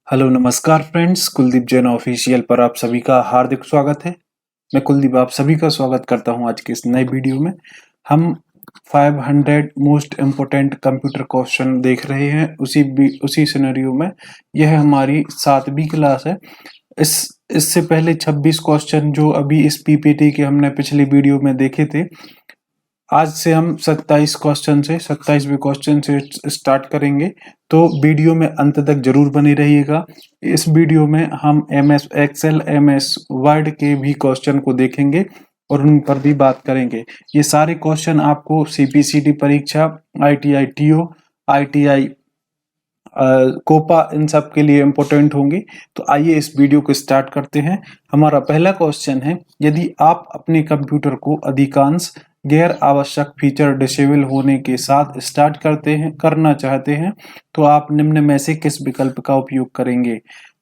Hello नमस्कार friends, Kuldeep Jain official पर आप सभी का हार्दिक स्वागत है। मैं कुलदीप आप सभी का स्वागत करता हूं आज के इस नए वीडियो में। हम 500 मोस्ट इम्पोर्टेंट कंप्यूटर क्वेश्चन देख रहे हैं। उसी सिनेरियो में यह हमारी 7वीं क्लास है। इससे पहले 26 क्वेश्चन जो अभी इस पीपीटी के हमने पिछले वीडियो में देखे थे, आज से हम 27वें क्वेश्चन से स्टार्ट करेंगे। तो वीडियो में अंत तक जरूर बने रहिएगा। इस वीडियो में हम MS एक्सेल, MS वर्ड के भी क्वेश्चन को देखेंगे और उन पर भी बात करेंगे। ये सारे क्वेश्चन आपको CPCT परीक्षा, ITI TO, ITI कोपा इन सब के लिए इम्पोर्टेंट होंगे। तो आइए इस वीडियो को स्टार्ट करते हैं। हमारा पहला क्वेश्चन है, यदि आप अपने कंप्यूटर को अधिकांश गैर आवश्यक फीचर डिसेबल होने के साथ स्टार्ट करना चाहते हैं तो आप निम्न में से किस विकल्प का उपयोग करेंगे।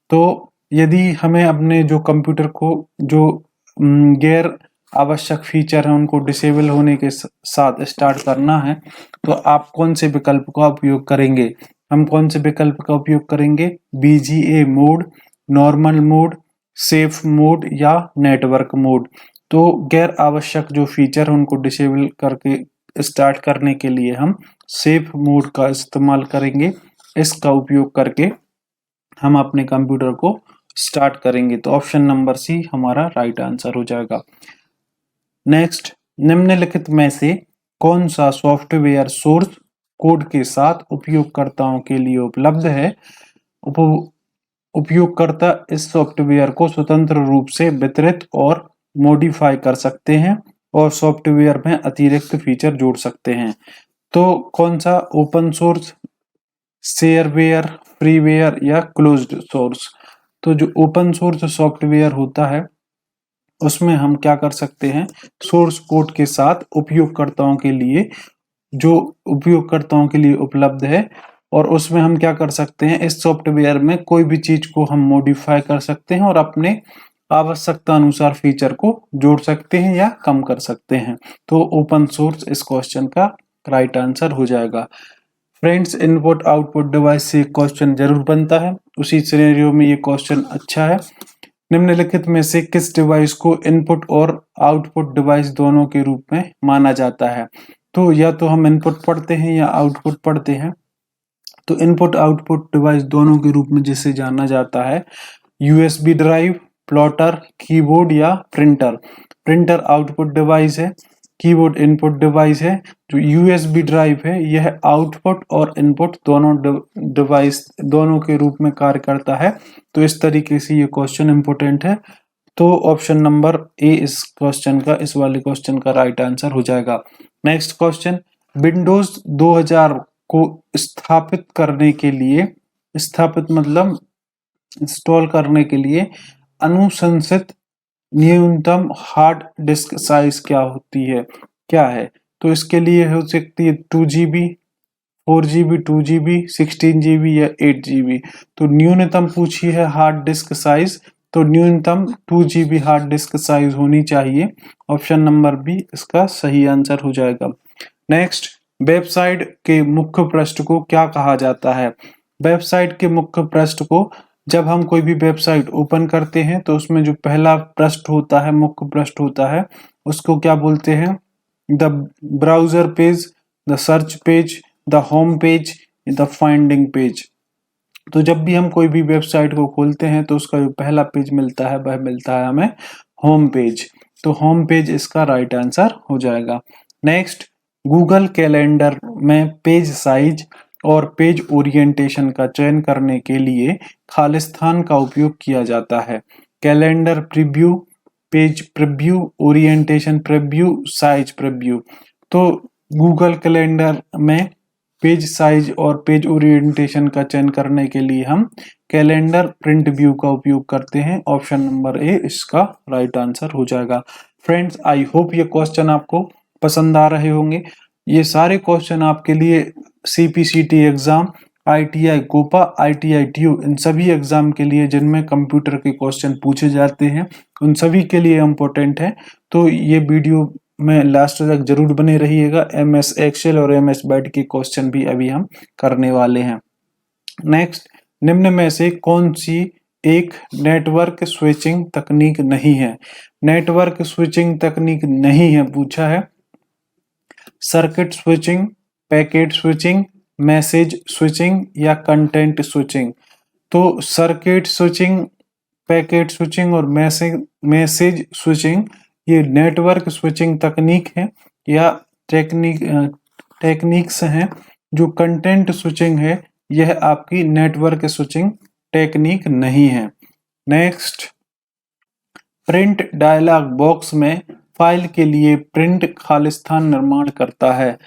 तो यदि हमें अपने जो कंप्यूटर को जो गैर आवश्यक फीचर है उनको डिसेबल होने के साथ स्टार्ट करना है तो आप कौन से विकल्प का उपयोग करेंगे। हम कौन से विकल्प का उपयोग करेंगे, BGA mode, normal mode, safe mode या नेटवर्क मोड। तो गैर आवश्यक जो फीचर है उनको डिसेबल करके स्टार्ट करने के लिए हम सेफ मोड का इस्तेमाल करेंगे। इसका उपयोग करके हम अपने कंप्यूटर को स्टार्ट करेंगे। तो ऑप्शन नंबर सी हमारा राइट आंसर हो जाएगा। नेक्स्ट, निम्नलिखित में से कौन सा सॉफ्टवेयर सोर्स कोड के साथ उपयोगकर्ताओं के लिए उपलब्ध है। उपयोगकर्ता इस सॉफ्टवेयर को स्वतंत्र रूप से वितरित और मॉडिफाई कर सकते हैं और सॉफ्टवेयर में अतिरिक्त फीचर जोड़ सकते हैं। तो कौन सा, ओपन सोर्स, शेयरवेयर, फ्रीवेयर या क्लोज्ड सोर्स। तो जो ओपन सोर्स सॉफ्टवेयर होता है उसमें हम क्या कर सकते हैं, सोर्स कोड के साथ उपयोगकर्ताओं के लिए उपलब्ध है और उसमें हम क्या कर सकते हैं, इस सॉफ्टवेयर में कोई भी चीज को हम मॉडिफाई कर सकते हैं और अपने आवश्यकता अनुसार फीचर को जोड़ सकते हैं या कम कर सकते हैं। तो ओपन सोर्स इस क्वेश्चन का राइट आंसर हो जाएगा। फ्रेंड्स, इनपुट आउटपुट डिवाइस से क्वेश्चन जरूर बनता है, उसी सिनेरियो में ये क्वेश्चन अच्छा है। निम्नलिखित में से किस डिवाइस को इनपुट और आउटपुट डिवाइस दोनों के रूप में माना जाता है। तो या तो हम इनपुट पढ़ते हैं या आउटपुट पढ़ते हैं। तो इनपुट आउटपुट डिवाइस दोनों के रूप में जिसे जाना जाता है USB ड्राइव, प्लॉटर, कीबोर्ड या प्रिंटर। प्रिंटर आउटपुट डिवाइस है, कीबोर्ड इनपुट डिवाइस है। जो USB ड्राइव है यह आउटपुट और इनपुट दोनों डिवाइस दोनों के रूप में कार्य करता है। तो इस तरीके से ये क्वेश्चन इंपोर्टेंट है। तो ऑप्शन नंबर ए इस वाले क्वेश्चन का राइट आंसर हो जाएगा। नेक्स्ट क्वेश्चन, विंडोज 2000 को स्थापित मतलब इंस्टॉल करने के लिए अनुशंसित न्यूनतम हार्ड डिस्क साइज क्या है। तो इसके लिए हो सकती है 2GB, 4GB, 2GB, 16GB या 8GB। तो न्यूनतम पूछी है हार्ड डिस्क साइज, तो न्यूनतम 2GB हार्ड डिस्क साइज होनी चाहिए। ऑप्शन नंबर बी इसका सही आंसर हो जाएगा। नेक्स्ट, वेबसाइट के मुख्य पृष्ठ को क्या कहा जाता है। वेबसाइट के मुख्य पृष्ठ को, जब हम कोई भी वेबसाइट ओपन करते हैं तो उसमें जो पहला पृष्ठ होता है, मुख्य पृष्ठ होता है, उसको क्या बोलते हैं, the browser page, the search page, the home page, the finding page. तो जब भी हम कोई भी वेबसाइट को खोलते हैं तो उसका जो पहला पेज मिलता है वह मिलता है हमें होम पेज। तो होम पेज इसका राइट आंसर हो जाएगा। नेक्स्ट, गूगल कैलेंडर में पेज साइज और पेज ओरिएंटेशन का चयन करने के लिए खालिस्तान का उपयोग किया जाता है। Calendar preview, page preview, orientation preview, size preview. तो गूगल कैलेंडर में पेज साइज और पेज ओरिएंटेशन का चयन करने के लिए हम कैलेंडर प्रिंट व्यू का उपयोग करते हैं। ऑप्शन नंबर ए इसका राइट आंसर हो जाएगा। फ्रेंड्स, आई होप ये क्वेश्चन आपको पसंद आ रहे होंगे। ये सारे क्वेश्चन आपके लिए CPCT exam, ITI COPA, ITI TO इन सभी एग्जाम के लिए जिनमें कंप्यूटर के क्वेश्चन पूछे जाते हैं उन सभी के लिए इम्पोर्टेंट है। तो ये वीडियो में लास्ट तक जरूर बने रहिएगा। MS एक्सेल और MS वर्ड के क्वेश्चन भी अभी हम करने वाले हैं। नेक्स्ट, निम्न में से कौन सी एक नेटवर्क स्विचिंग तकनीक नहीं है? नेटवर्क स्विचिंग तकनीक नहीं है पूछा है। Circuit switching, packet switching, message switching या कंटेंट स्विचिंग। तो सर्किट स्विचिंग, पैकेट स्विचिंग और मैसेज स्विचिंग ये नेटवर्क स्विचिंग तकनीक है या टेक्निक्स हैं। जो कंटेंट स्विचिंग है यह आपकी नेटवर्क स्विचिंग टेक्निक नहीं है। नेक्स्ट, प्रिंट डायलॉग बॉक्स में फाइल के लिए प्रिंट खालिस्तान निर्माण करता है।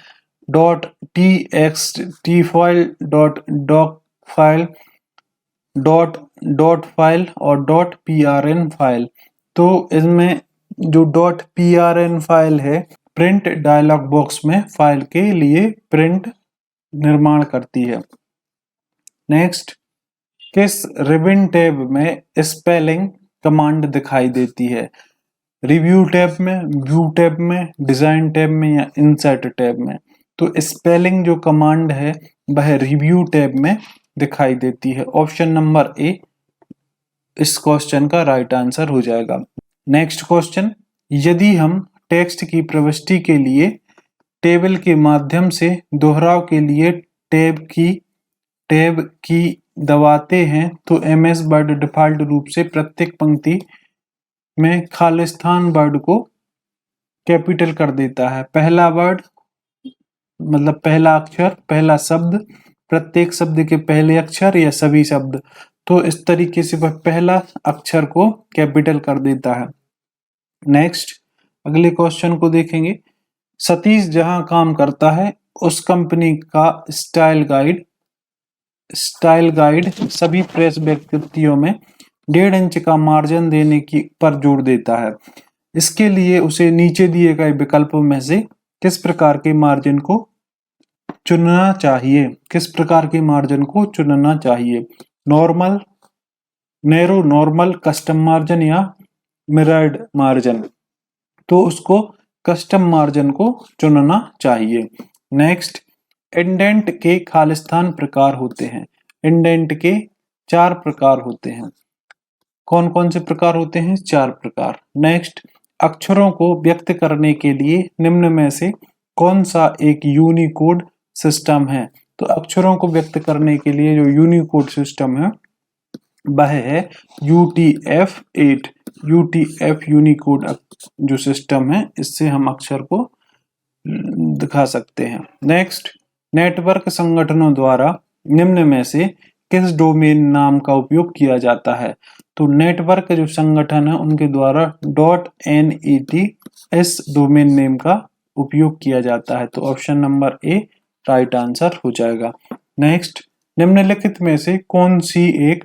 .txt file, .doc file, dot file और .prn फाइल। तो इसमें जो .prn फाइल है प्रिंट डायलॉग बॉक्स में फाइल के लिए प्रिंट निर्माण करती है। नेक्स्ट, किस रिबन टैब में स्पेलिंग कमांड दिखाई देती है? रिव्यू टैब में, व्यू टैब में, डिजाइन टैब में या इंसर्ट टैब में? तो स्पेलिंग जो कमांड है वह रिव्यू टैब में दिखाई देती है। ऑप्शन नंबर ए इस क्वेश्चन का राइट आंसर हो जाएगा। नेक्स्ट क्वेश्चन, यदि हम टेक्स्ट की प्रविष्टि के लिए टेबल के माध्यम से दोहराव के लिए टैब की दबाते हैं तो एमएस वर्ड डिफॉल्ट रूप से प्रत्येक पंक्ति में खालिस्तान वर्ड को कैपिटल कर देता है। पहला वर्ड मतलब पहला अक्षर, पहला शब्द, प्रत्येक शब्द के पहले अक्षर या सभी शब्द। तो इस तरीके से वह पहला अक्षर को कैपिटल कर देता है। नेक्स्ट, अगले क्वेश्चन को देखेंगे। सतीश जहां काम करता है उस कंपनी का स्टाइल गाइड सभी प्रेस व्यक्तियों में 1.5 इंच का मार्जिन देने की पर जोर देता है। इसके लिए उसे नीचे दिए गए विकल्पों में से किस प्रकार के मार्जिन को चुनना चाहिए? किस प्रकार के मार्जिन को चुनना चाहिए? Normal, narrow, normal, custom margin या मिरर्ड मार्जिन? तो उसको कस्टम मार्जिन को चुनना चाहिए। नेक्स्ट, इंडेंट के खालिस्तान प्रकार होते हैं। इंडेंट के 4 प्रकार होते हैं। कौन कौन से प्रकार होते हैं? 4 प्रकार। नेक्स्ट, अक्षरों को व्यक्त करने के लिए निम्न में से कौन सा एक यूनिकोड सिस्टम है? तो अक्षरों को व्यक्त करने के लिए जो यूनिकोड सिस्टम है वह है UTF-8। UTF यूनिकोड जो सिस्टम है इससे हम अक्षर को दिखा सकते हैं। नेक्स्ट, नेटवर्क संगठनों द्वारा निम्न में से किस डोमेन नाम का उपयोग किया जाता है? तो नेटवर्क जो संगठन है उनके द्वारा .net इस डोमेन नेम का उपयोग किया जाता है। तो ऑप्शन नंबर ए राइट आंसर हो जाएगा। नेक्स्ट, निम्नलिखित में से कौन सी एक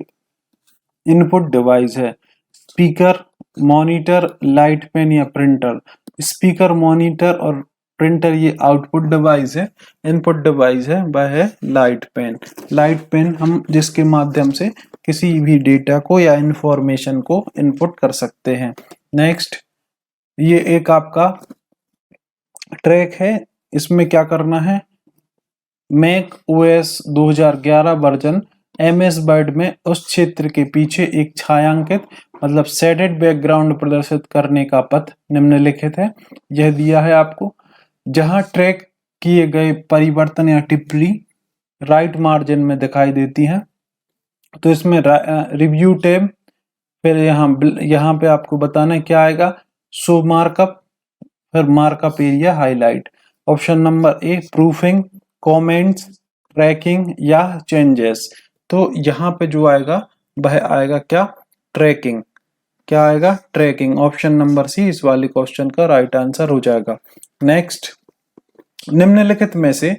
इनपुट डिवाइस है? स्पीकर, मॉनिटर, लाइट पेन या प्रिंटर? स्पीकर, मॉनिटर और प्रिंटर ये आउटपुट डिवाइस है। इनपुट डिवाइस है वह है लाइट पेन। लाइट पेन हम जिसके माध्यम से किसी भी डेटा को या इंफॉर्मेशन को इनपुट कर सकते हैं। नेक्स्ट, ये एक आपका ट्रैक है। इसमें क्या करना है? Mac OS 2011 version MS Word में उस क्षेत्र के पीछे एक छायांकित मतलब शेडेड बैकग्राउंड प्रदर्शित करने का पथ निम्नलिखित है। यह दिया है आपको। जहां ट्रैक किए गए परिवर्तन या टिप्पणी राइट मार्जिन में दिखाई देती है। तो इसमें रिव्यू टैब, फिर यहाँ पे आपको बताना है क्या आएगा, शो मार्कअप, फिर markup area highlight. Option number A proofing, comments, tracking या चेंजेस। तो यहाँ पे जो आएगा वह आएगा क्या, ट्रैकिंग। क्या आएगा, ट्रैकिंग। ऑप्शन नंबर सी इस वाले क्वेश्चन का राइट आंसर हो जाएगा। नेक्स्ट, निम्नलिखित में से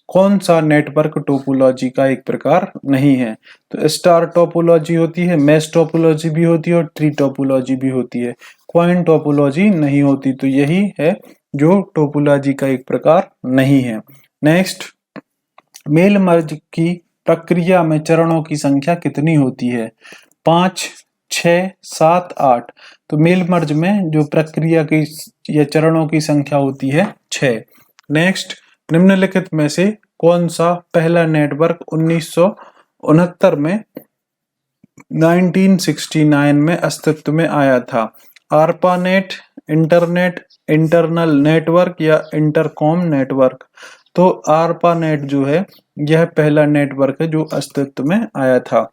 कौन सा नेटवर्क टोपोलॉजी का एक प्रकार नहीं है? तो स्टार टोपोलॉजी होती है, मैश टोपोलॉजी भी होती है और ट्री टोपोलॉजी भी होती है। क्वाइन टोपोलॉजी नहीं होती। तो यही है जो टोपोलॉजी का एक प्रकार नहीं है। नेक्स्ट, मेल मर्ज की प्रक्रिया में चरणों की संख्या कितनी होती है? 5, 6, 7, 8। तो मेल मर्ज में जो प्रक्रिया की या चरणों की संख्या होती है 6। नेक्स्ट, निम्नलिखित में से कौन सा पहला नेटवर्क 1969 में 1969 में अस्तित्व में आया था? ARPANET, इंटरनेट, इंटरनल नेटवर्क या इंटरकॉम नेटवर्क? तो ARPANET जो है यह पहला नेटवर्क है जो अस्तित्व में आया था।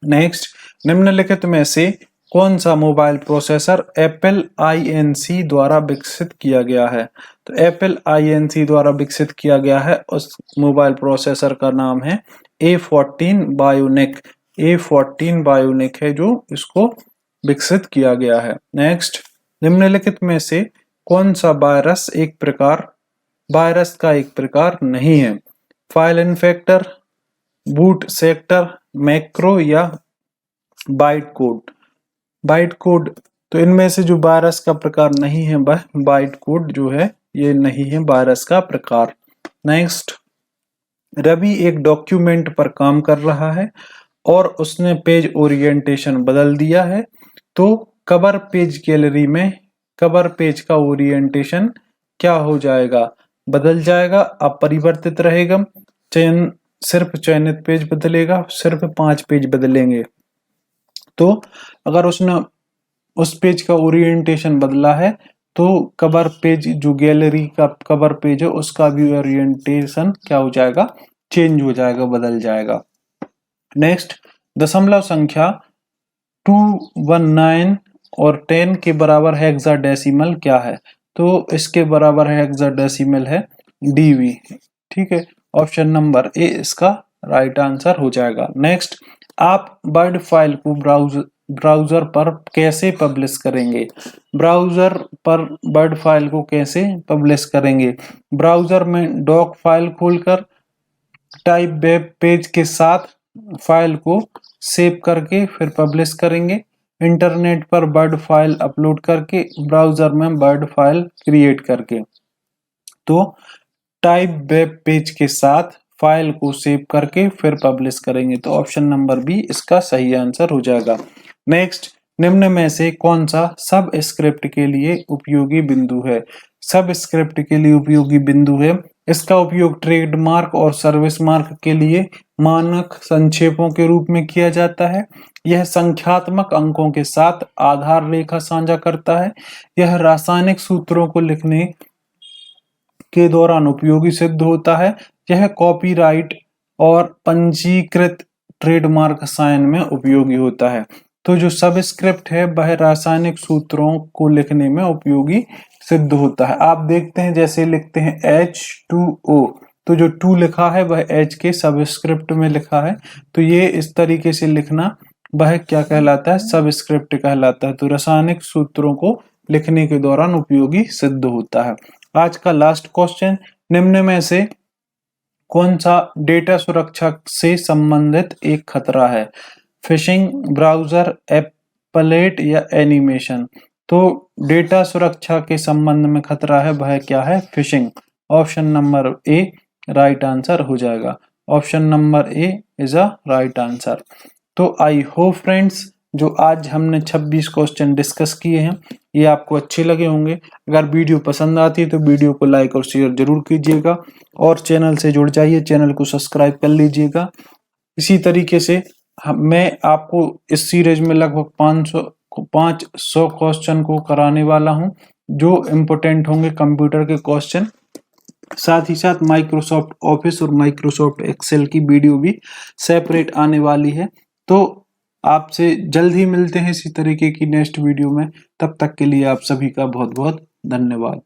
नेक्स्ट, निम्नलिखित में से कौन सा मोबाइल प्रोसेसर एप्पल INC द्वारा विकसित किया गया है? तो एप्पल INC द्वारा विकसित किया गया है उस मोबाइल प्रोसेसर का नाम है A14 बायोनिक। A14 बायोनिक है जो इसको विकसित किया गया है। नेक्स्ट, निम्नलिखित में से कौन सा वायरस का एक प्रकार नहीं है? File infector, boot sector, macro या बाइट कोड? बाइट कोड, तो इनमें से जो वायरस का प्रकार नहीं है वह बाइट कोड जो है ये नहीं है वायरस का प्रकार। नेक्स्ट, रवि एक डॉक्यूमेंट पर काम कर रहा है और उसने पेज ओरिएंटेशन बदल दिया है, तो कवर पेज गैलरी में कवर पेज का ओरिएंटेशन क्या हो जाएगा? बदल जाएगा, अपरिवर्तित रहेगा, सिर्फ चयनित पेज बदलेगा, सिर्फ 5 पेज बदलेंगे। तो अगर उसने उस पेज का ओरिएंटेशन बदला है तो कवर पेज जो गैलरी का कवर पेज है उसका भी ओरिएंटेशन क्या हो जाएगा? चेंज हो जाएगा, बदल जाएगा। नेक्स्ट, दशमलव संख्या 219 और 10 के बराबर हेक्साडेसिमल क्या है? तो इसके बराबर है हेक्साडेसिमल है DV। ठीक है, ऑप्शन नंबर ए इसका राइट आंसर हो जाएगा। नेक्स्ट, आप वर्ड फाइल को ब्राउजर पर कैसे पब्लिश करेंगे? ब्राउजर पर वर्ड फाइल को कैसे पब्लिश करेंगे? ब्राउजर में डॉक फाइल खोलकर टाइप वेब पेज के साथ फाइल को सेव करके फिर पब्लिश करेंगे। इंटरनेट पर वर्ड फाइल अपलोड करके, ब्राउजर में वर्ड फाइल क्रिएट करके। तो टाइप वेब पेज के साथ फाइल को सेव करके फिर पब्लिश करेंगे। तो ऑप्शन नंबर बी इसका सही आंसर हो जाएगा। नेक्स्ट, निम्न में से कौन सा सब स्क्रिप्ट के लिए उपयोगी बिंदु है? सब स्क्रिप्ट के लिए उपयोगी बिंदु है, इसका उपयोग ट्रेडमार्क और सर्विस मार्क के लिए मानक संक्षेपों के रूप में किया जाता है। यह संख्यात्मक अंकों के साथ आधार रेखा साझा करता है। यह रासायनिक सूत्रों को लिखने के दौरान उपयोगी सिद्ध होता है। यह कॉपीराइट और पंजीकृत ट्रेडमार्क साइन में उपयोगी होता है। तो जो सबस्क्रिप्ट है वह रासायनिक सूत्रों को लिखने में उपयोगी सिद्ध होता है। आप देखते हैं जैसे लिखते हैं H2O, तो जो 2 लिखा है वह H के सबस्क्रिप्ट में लिखा है, तो ये इस तरीके से लिखना वह क्या कहलाता है? सबस्क्रिप्ट कहलाता है। तो रासायनिक सूत्रों को लिखने के दौरान उपयोगी सिद्ध होता है। आज का लास्ट क्वेश्चन, निम्न में से कौन सा डेटा सुरक्षा से संबंधित एक खतरा है? फिशिंग, ब्राउजर, एप्लेट या एनिमेशन? तो डेटा सुरक्षा के संबंध में खतरा है वह क्या है? फिशिंग। ऑप्शन नंबर ए राइट आंसर हो जाएगा। Option number A is a right answer. तो आई होप फ्रेंड्स, जो आज हमने 26 क्वेश्चन डिस्कस किए हैं ये आपको अच्छे लगे होंगे। अगर वीडियो पसंद आती है तो वीडियो को लाइक और शेयर जरूर कीजिएगा और चैनल से जुड़ जाइए, चैनल को सब्सक्राइब कर लीजिएगा। इसी तरीके से मैं आपको इस सीरीज में लगभग 500 क्वेश्चन को कराने वाला हूं जो इम्पोर्टेंट होंगे कंप्यूटर के क्वेश्चन। साथ ही साथ माइक्रोसॉफ्ट ऑफिस और माइक्रोसॉफ्ट एक्सेल की वीडियो भी सेपरेट आने वाली है। तो आपसे जल्द ही मिलते हैं इसी तरीके की नेक्स्ट वीडियो में। तब तक के लिए आप सभी का बहुत बहुत धन्यवाद।